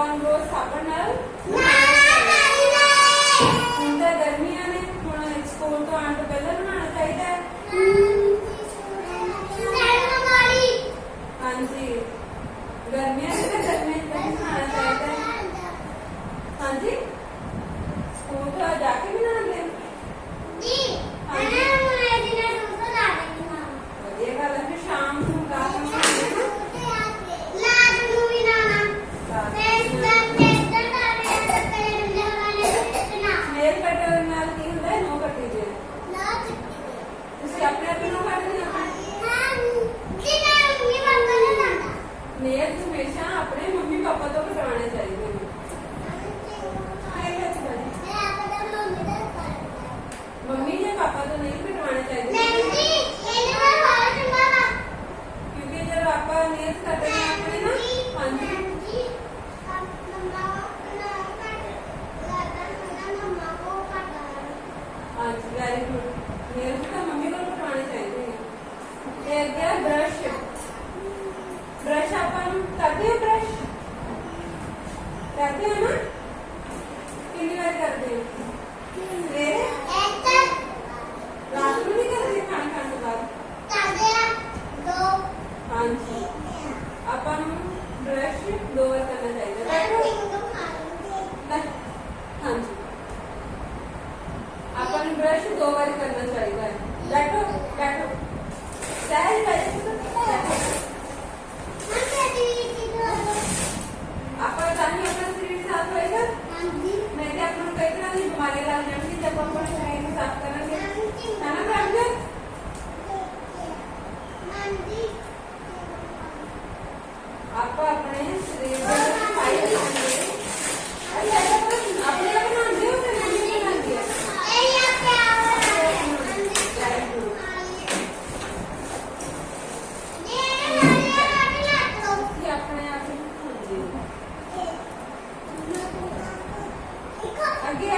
ਆਪਾਂ ਨੂੰ ਰੋਜ਼ ਸਾਬਣ ਨਾਲ ਹੁਣ ਤਾਂ ਗਰਮੀਆਂ ਨੇ, ਹੁਣ ਸਕੂਲ ਤੋਂ ਆਉਣ ਤੋਂ ਪਹਿਲਾਂ ਨਹਾਉਣਾ ਚਾਹੀਦਾ ਹੈ। ਹਾਂਜੀ, ਗਰਮੀਆਂ ਚ ਤਾਂ ਗਰਮੀਆਂ ਚ ਨਹਾਉਣਾ ਚਾਹੀਦਾ ਹੈ। ਹਾਂਜੀ, ਸਕੂਲ ਤੋਂ ਜਾ ਕੇ ਵੀ ਨਹਾਉਂਦੇ ਵਧੀਆ ਗੱਲ ਹੈ। ਫਿਰ ਸ਼ਾਮ ਨੂੰ ਰਾਤ ਨੂੰ ਨੇਲ ਕਟਰ ਨਾਲ ਕੀ ਹੁੰਦਾ ਹੈ? ਨੋ ਕੱਟੀ ਜੇ ਤੁਸੀਂ ਆਪਣੇ ਆਪ ਨੂੰ ਕੱਟਦੇ ਹੋ। ਨੇਲ ਹਮੇਸ਼ਾ ਆਪਣੇ ਮੰਮੀ ਪਾਪਾ ਤੋਂ ਕਟਵਾਉਣੇ ਚਾਹੀਦੇ ਨੇ। ਮੰਮੀ ਜਾਂ ਪਾਪਾ ਤੋਂ ਨਹੀਂ ਕਟਵਾਉਣੇ ਚਾਹੀਦੇ ਕਿਉਂਕਿ ਜਦੋਂ ਆਪਾਂ ਨੇਲ ਕੱਟਦੇ ਹਾਂ ਆਪਣੇ ਨਾ, ਹਾਂਜੀ ਹਾਂਜੀ ਵੈਰੀ ਗੁੱਡ। ਨੇਲ ਤਾਂ ਮੰਮੀ ਕੋਲ ਕਟਵਾਉਣੇ ਚਾਹੀਦੇ ਨੇ। ਤੇ ਅੱਗੇ ਬ੍ਰਸ਼, ब्रश अपन करते हैं, ब्रश करते हैं ना, कितनी बार करते हैं? सवेरे रात को नहीं करते, खाना खाने के बाद हाँ जी। अपन ब्रश 2 बार करना चाहिए। हाँ जी, अपन ब्रश 2 बार करना चाहिए। बैठो बैठो सहज बैठो। आपका जानी अपना शरीर साफ होएगा। मैं क्या अपना कई तरह की बीमारी लग जाएंगी जब हम अपने शरीर को साफ करेंगे, है ना प्रांजल? आपको अपने शरीर को सफाई रखनी है। अच्छा अपने आप बनाते हो या मम्मी बनाती है? आगे